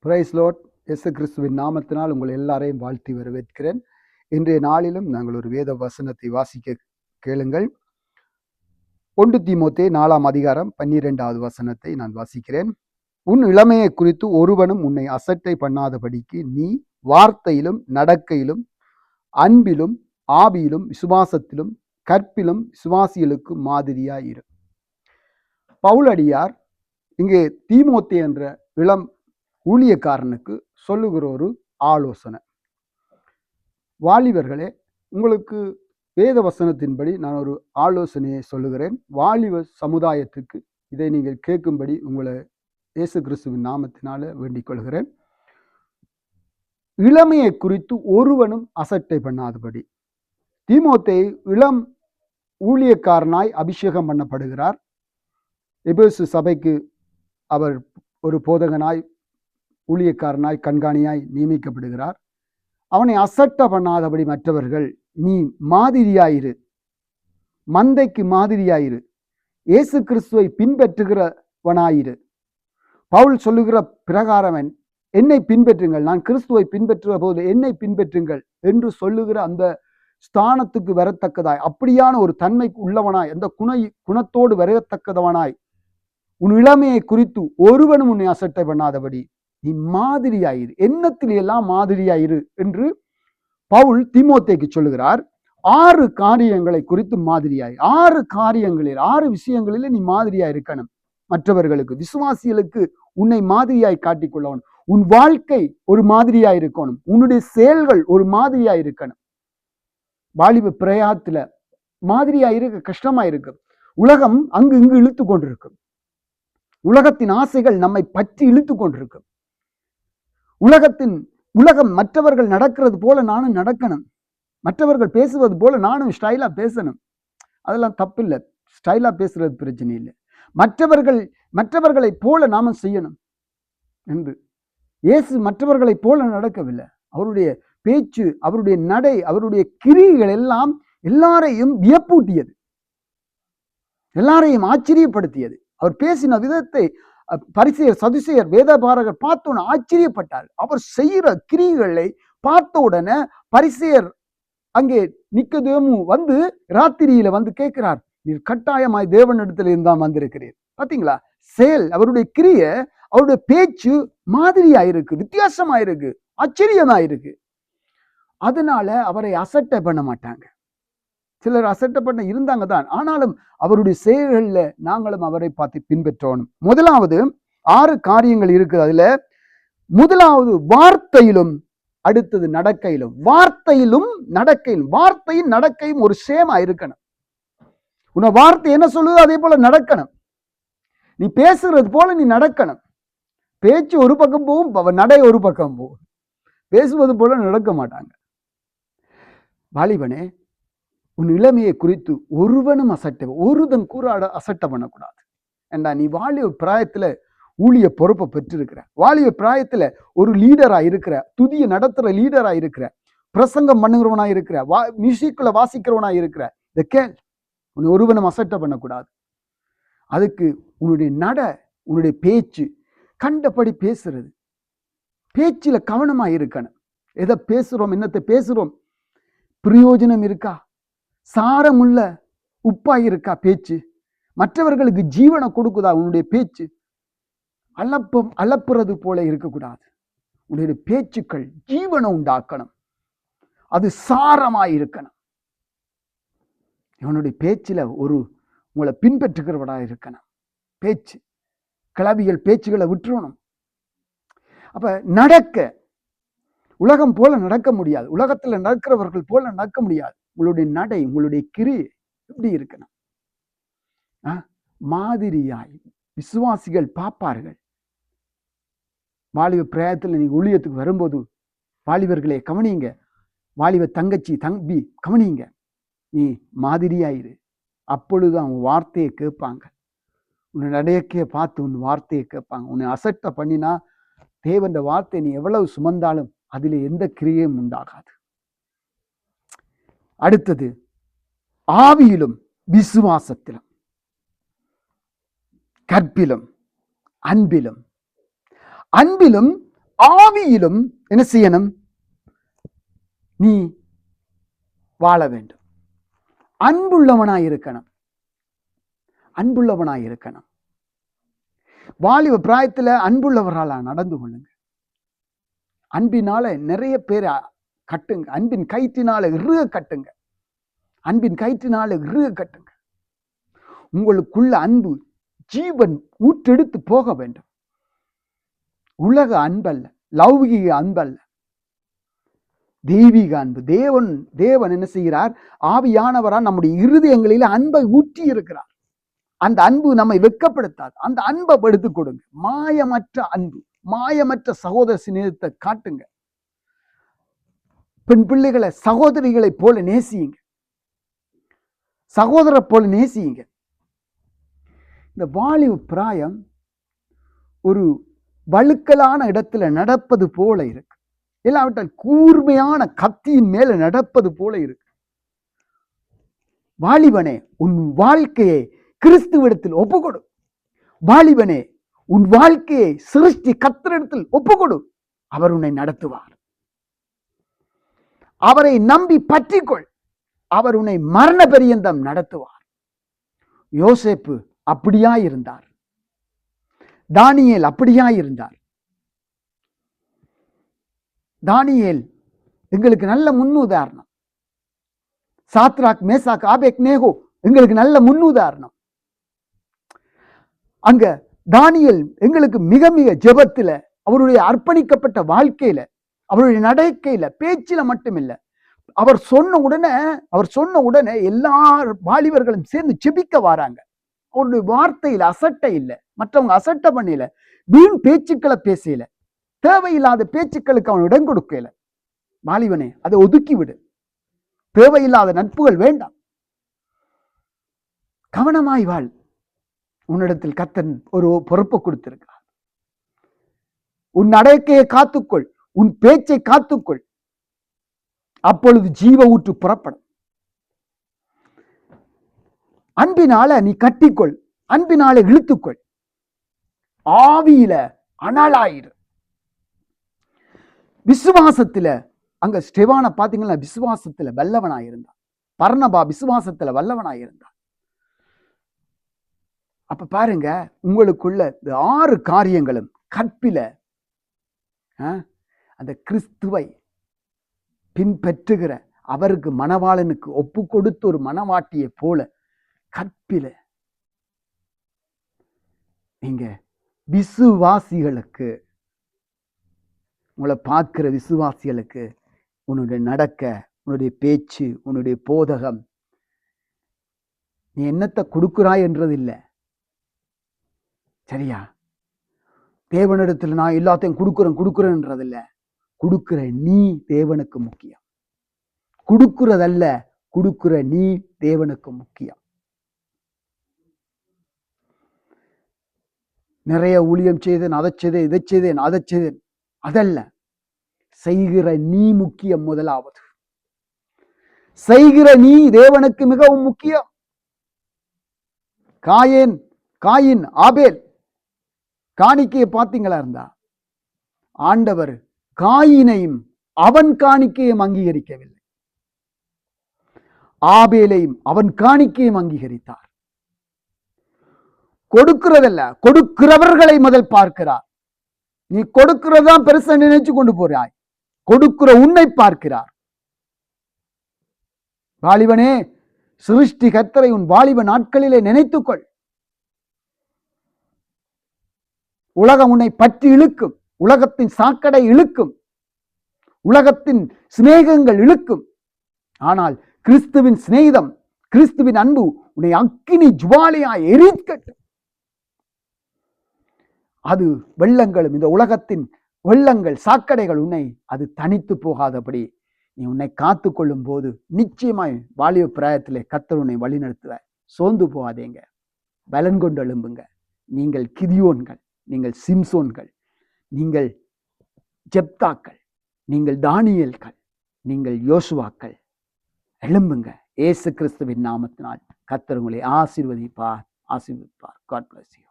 Price Lord. இயேசு கிறிஸ்துவின் நாமத்தினால் உங்கள் எல்லாரையும் வாழ்த்தி வரவேற்கிறேன். இன்றைய நாளிலும் நாங்கள் ஒரு வேத வசனத்தை வாசிக்க கேளுங்கள். 1 தீமோத்தேயு 4ஆம் அதிகாரம் 12வது வசனத்தை நான் வாசிக்கிறேன். உன் இளமையை குறித்து ஒருவனும் உன்னை அசட்டை பண்ணாதபடிக்கு நீ வார்த்தையிலும் நடக்கையிலும் அன்பிலும் ஆவியிலும் விசுவாசத்திலும் கற்பிலும் விசுவாசிகளுக்கு மாதிரியாயிரு. பவுலடியார் இங்கே தீமோத்தேயு என்ற இளம் ஊழியக்காரனுக்கு சொல்லுகிற ஒரு ஆலோசனை. வாலிபர்களே, உங்களுக்கு வேத வசனத்தின்படி நான் ஒரு ஆலோசனையை சொல்லுகிறேன். வாலிப சமுதாயத்துக்கு இதை நீங்கள் கேட்கும்படி உங்களை இயேசு கிறிஸ்துவின் நாமத்தினால வேண்டிக் கொள்கிறேன். இளமையை குறித்து ஒருவனும் அசட்டை பண்ணாதபடி. தீமோத்தேயு இளம் ஊழியக்காரனாய் அபிஷேகம் பண்ணப்படுகிறார். எபேசு சபைக்கு அவர் ஒரு போதகனாய் ஊழியக்காரனாய் கண்காணியாய் நியமிக்கப்படுகிறார். அவனை அசட்ட பண்ணாதபடி மற்றவர்கள் நீ மாதிரியாயிரு, மந்தைக்கு மாதிரியாயிரு, இயேசு கிறிஸ்துவை பின்பற்றுகிறவனாயிரு. பவுல் சொல்லுகிற பிரகாரம் என்னை பின்பற்றுங்கள், நான் கிறிஸ்துவை பின்பற்றுகிற போது என்னை பின்பற்றுங்கள் என்று சொல்லுகிற அந்த ஸ்தானத்துக்கு வரத்தக்கதாய், அப்படியான ஒரு தன்மைக்கு உள்ளவனாய், அந்த குணத்தோடு வரத்தக்கதவனாய் உன் இளமையை குறித்து ஒருவனும் உன்னை அசட்டை பண்ணாதபடி நீ மாதிரியாயிரு, எண்ணத்தில் எல்லாம் மாதிரியாயிரு என்று பவுல் தீமோத்தேயுக்கு சொல்லுகிறார். 6 காரியங்களை குறித்து மாதிரியாய், 6 காரியங்களில் 6 விஷயங்களில் நீ மாதிரியாய் இருக்கணும். மற்றவர்களுக்கு, விசுவாசிகளுக்கு உன்னை மாதிரியாய் காட்டிக்கொள்ளவன். உன் வாழ்க்கை ஒரு மாதிரியாய் இருக்கணும், உன்னுடைய செயல்கள் ஒரு மாதிரியாய் இருக்கணும். வாலிப பிரயாத்துல மாதிரியாய் இருக்க கஷ்டமாய் இருக்கு. உலகம் அங்கு இங்கு இழுத்து கொண்டிருக்கும். உலகத்தின் ஆசைகள் நம்மை பற்றி இழுத்து கொண்டிருக்கும். உலகம் மற்றவர்கள் நடக்கிறது போல நானும் நடக்கணும், மற்றவர்கள் பேசுவது போல நானும் ஸ்டைலா பேசணும். அதெல்லாம் தப்பு இல்லை, ஸ்டைலா பேசுறது பிரச்சனை இல்லை. மற்றவர்களை போல நாம செய்யணும் என்று. இயேசு மற்றவர்களை போல நடக்கவில்லை. அவருடைய பேச்சு, அவருடைய நடை, அவருடைய கிரியைகள் எல்லாம் எல்லாரையும் வியப்பூட்டியது, எல்லாரையும் ஆச்சரியப்படுத்தியது. அவர் பேசின விதத்தை பரிசேயர், சதுசேயர், வேதபாரகர் பார்த்தோன்னு ஆச்சரியப்பட்டார். அவர் செய்கிற கிரியைகளை பார்த்த உடனே பரிசேயர் அங்கே நிக்கதேமு வந்து ராத்திரியில வந்து கேட்கிறார், நீர் கட்டாயமாய் தேவனிடத்தில் இருந்தான் வந்திருக்கிறீர். பாத்தீங்களா, செயல், அவருடைய கிரியை, அவருடைய பேச்சு மாதிரியாயிருக்கு, வித்தியாசமாயிருக்கு, ஆச்சரியமாயிருக்கு. அதனால அவரை அசட்டை பண்ண மாட்டாங்க. சிலர் அசட்டை பண்ண இருந்தாங்க தான், ஆனாலும் அவருடைய செயல்கள்ல நாங்களும் அவரை பார்த்து பின்பற்றணும். முதலாவது 6 காரியங்கள் இருக்குது. அதுல முதலாவது வார்த்தையிலும், அடுத்தது நடக்கையிலும். வார்த்தையிலும் நடக்கையிலும், வார்த்தையும் நடக்கையும் ஒரு சேமா இருக்கணும். உன்னை வார்த்தை என்ன சொல்லுதோ அதே போல நடக்கணும். நீ பேசுறது போல நீ நடக்கணும். பேச்சு ஒரு பக்கம் போகும், நடை ஒரு பக்கம் போகும். பேசுவது போல நடக்க மாட்டாங்க. வாலிபனே, உன் இளமையை குறித்து ஒருவனும் ஒருதன் கூட அசட்டை பண்ணக்கூடாது. ஏண்டா, நீ வாலிப பிராயத்துல ஊழிய பொறுப்பை பெற்றிருக்கிற, வாலிப பிராயத்துல ஒரு லீடரா இருக்கிற, துதிய நடத்துற லீடரா இருக்கிற, பிரசங்கம் பண்ணுகிறவனா இருக்கிற, மியூசிக்ல வாசிக்கிறவனா இருக்கிற, இதை கேள், உன்னை ஒருவனும் அசட்டை பண்ணக்கூடாது. அதுக்கு உன்னுடைய உன்னுடைய பேச்சு, கண்டபடி பேசுறது, பேச்சுல கவனமா இருக்கணும். எதை பேசுறோம், என்னத்தை பேசுறோம், பிரயோஜனம் இருக்கா, சாரமுள்ள உப்பா இருக்கா பேச்சு, மற்றவர்களுக்கு ஜீவனை கொடுக்குதா உன்னுடைய பேச்சு, அலப்புறது போல இருக்கக்கூடாது. உன்னுடைய பேச்சுக்கள் ஜீவனை உண்டாக்கணும், அது சாரமாய் இருக்கணும். இவனுடைய பேச்சுல உங்களை பின்பற்றுகிறவடா இருக்கணும். பேச்சு, கிளவிகள் பேச்சுகளை விட்டுறணும். அப்ப நடக்க, உலகம் போல நடக்க முடியாது, உலகத்துல நடக்கிறவர்கள் போல நடக்க முடியாது. உங்களுடைய நடை, உங்களுடைய கிரி எப்படி இருக்கணும், மாதிரியாய் விசுவாசிகள் பார்ப்பார்கள். வாலிப பிரயாயத்தில் நீங்க ஊழியத்துக்கு வரும்போது வாலிபர்களே கவனிங்க, வாலிப தங்கச்சி தம்பி கவனிங்க, நீ மாதிரியாயிரு. அப்பொழுது அவங்க வார்த்தையை கேட்பாங்க. உன்னை நடையக்கைய பார்த்து உன் வார்த்தையை கேட்பாங்க. உன்னை அசட்டை பண்ணினா தேவன் வார்த்தை நீ எவ்வளவு சுமந்தாலும் அதில் எந்த கிரியையும் உண்டாகாது. அடுத்தது ஆவியிலும் விசுவாசத்திலும் கற்பிலும் அன்பிலும் ஆவியிலும் என்ன செய்யணும்? நீ வாழ வேண்டும். அன்புள்ளவனாய் இருக்கணும். அன்புள்ளவனாய் இருக்கணும். வாலிப பிராயத்துல அன்புள்ளவர்களா நடந்து கொள்ளுங்க. அன்பினால நிறைய பேரை கட்டுங்க. அன்பின் கயிற்றினால இறுக கட்டுங்க. அன்பின் கயிற்றினால இறுக கட்டுங்க. உங்களுக்குள்ள அன்பு ஜீவன் ஊற்றெடுத்து போக வேண்டும். உலக அன்பல்ல, லௌகிக அன்பல்ல, தெய்வீக அன்பு. தேவன் என்ன செய்கிறார்? ஆவியானவரா நம்முடைய இருதயங்களில் அன்பை ஊற்றி இருக்கிறார். அந்த அன்பு நம்மை வெட்கப்படுத்தாது. அந்த அன்பை எடுத்துக் கொடுங்க. மாயமற்ற அன்பு, மாயமற்ற சகோதர சிநேகத்தை காட்டுங்க. பெண் பிள்ளைகளை சகோதரிகளை போல நேசியுங்க. சகோதர போல நேசியுங்க. இந்த வாலிப பிராயம் ஒரு வழுக்கலான இடத்துல நடப்பது போல இருக்கு. இல்லாவிட்டால் கூர்மையான கத்தியின் மேல நடப்பது போல இருக்கு. வாலிபனே, உன் வாழ்க்கையை கிறிஸ்துவிடத்தில் ஒப்புக்கொடு. வாலிபனே, உன் வாழ்க்கையை சிருஷ்டி கர்த்தரிடத்தில் ஒப்புக்கொடு. அவர் உன்னை நடத்துவார். அவரை நம்பி பற்றிக்கொள். அவர் உன்னை மரண பரியந்தம் நடத்துவார். யோசேப்பு அப்படியா இருந்தார். தானியேல் அப்படியா இருந்தார். தானியேல் எங்களுக்கு நல்ல முன்னுதாரணம். சாத்ராக், மேசாக், ஆபேத்நேகோ எங்களுக்கு நல்ல முன்னுதாரணம். அங்க தானியேல் எங்களுக்கு மிக மிக ஜெபத்துல, அவருடைய அர்ப்பணிக்கப்பட்ட வாழ்க்கையில, அவருடைய நடக்கையில, பேச்சில மட்டுமில்ல, அவர் சொன்ன உடனே எல்லா வாலிபர்களும் சேர்ந்து செபிக்க வராங்க. அவருடைய வார்த்தையில அசட்டை இல்லை, மற்றவங்க அசட்டை பண்ணல, வீண் பேச்சுக்களை பேசல, தேவையில்லாத பேச்சுக்களுக்கு அவன் இடம் கொடுக்கல. வாலிபனே, அதை ஒதுக்கி விடு. தேவையில்லாத நட்புகள் வேண்டாம். கவனமாய் வாழ். உன்னிடத்தில் கர்த்தர் ஒரு பொறுப்பை கொடுத்திருக்கிறார். உன் நடக்கையை காத்துக்கொள், உன் பேச்சை காத்துக்கொள். அப்பொழுது ஜீவ ஊற்று புறப்படும். அன்பினால நீ கட்டிக்கொள், அன்பினால இழுத்துக்கொள். ஆவியில அனலாயிரு. விசுவாசத்துல, அங்க ஸ்டெவான பாத்தீங்கன்னா விசுவாசத்துல வல்லவனாயிருந்தான். பர்னபா விசுவாசத்துல வல்லவனாயிருந்தான். அப்ப பாருங்க, உங்களுக்குள்ள 6 காரியங்களும் கற்பில அந்த கிறிஸ்துவை பின்பற்றுகிற, அவருக்கு மணவாளனுக்கு ஒப்பு கொடுத்து ஒரு மணவாட்டியை போல கற்பில நீங்க விசுவாசிகளுக்கு, உங்களை பார்க்கிற விசுவாசிகளுக்கு உன்னுடைய நடக்க, உன்னுடைய பேச்சு, உன்னுடைய போதகம், நீ என்னத்தை கொடுக்குறாய் என்றது இல்லை. சரியா? தேவனிடத்தில் நான் எல்லாத்தையும் கொடுக்குறேன்றது இல்லை. கொடுக்கிற நீ தேவனுக்கு முக்கியம். கொடுக்கிறதல்ல, கொடுக்கிற நீ தேவனுக்கு முக்கியம். நிறைய ஊழியம் செய்தேன், அதை செய்தேன், இதை செய்தேன், அதை செய்தேன், அதல்ல. செய்கிற நீ முக்கியம். முதலாவது செய்கிற நீ தேவனுக்கு மிகவும் முக்கியம். காயின், ஆபேல் காணிக்கையை பார்த்தீங்களா இருந்தா, ஆண்டவர் காயினையும் அவன் காணிக்கையும் அங்கீகரிக்கவில்லை, ஆபேலையும் அவன் காணிக்கையும் அங்கீகரித்தார். கொடுக்கிறதல்ல, கொடுக்கிறவர்களை முதல் பார்க்கிறார். நீ கொடுக்கிறதான் பெருசா நினைச்சு கொண்டு போறாய், கொடுக்கிற உன்னை பார்க்கிறார். வாலிபனே, சிருஷ்டி கர்த்தரை உன் வாலிப நாட்களிலே நினைத்துக்கொள். உலகம் உன்னை பற்றி இழுக்கும், உலகத்தின் சாக்கடை இழுக்கும், உலகத்தின் சிநேகங்கள் இழுக்கும். ஆனால் கிறிஸ்துவின் சிநேகிதம், கிறிஸ்துவின் அன்பு உன்னை அக்கினி ஜுவாலியாய் எரிக்கட்டும். அது வெள்ளங்களும், இந்த உலகத்தின் வெள்ளங்கள், சாக்கடைகள் உன்னை அது தனித்து போகாதபடி நீ உன்னை காத்து கொள்ளும் போது நிச்சயமாய் வாலிப பிராயத்திலே கர்த்தர் உன்னை வழி நடத்துவார். சோர்ந்து போகாதேங்க, பலன் கொண்டு எழும்புங்க. நீங்கள் கிதியோன்கள், நீங்கள் சிம்சோன்கள், நீங்கள் ஜெப்தாக்கள், நீங்கள் தானியேல்கள், நீங்கள் யோசுவாக்கள். எழும்புங்க. இயேசு கிறிஸ்துவின் நாமத்தினால் கர்த்தர் உங்களை ஆசீர்வதிப்பார். God bless you.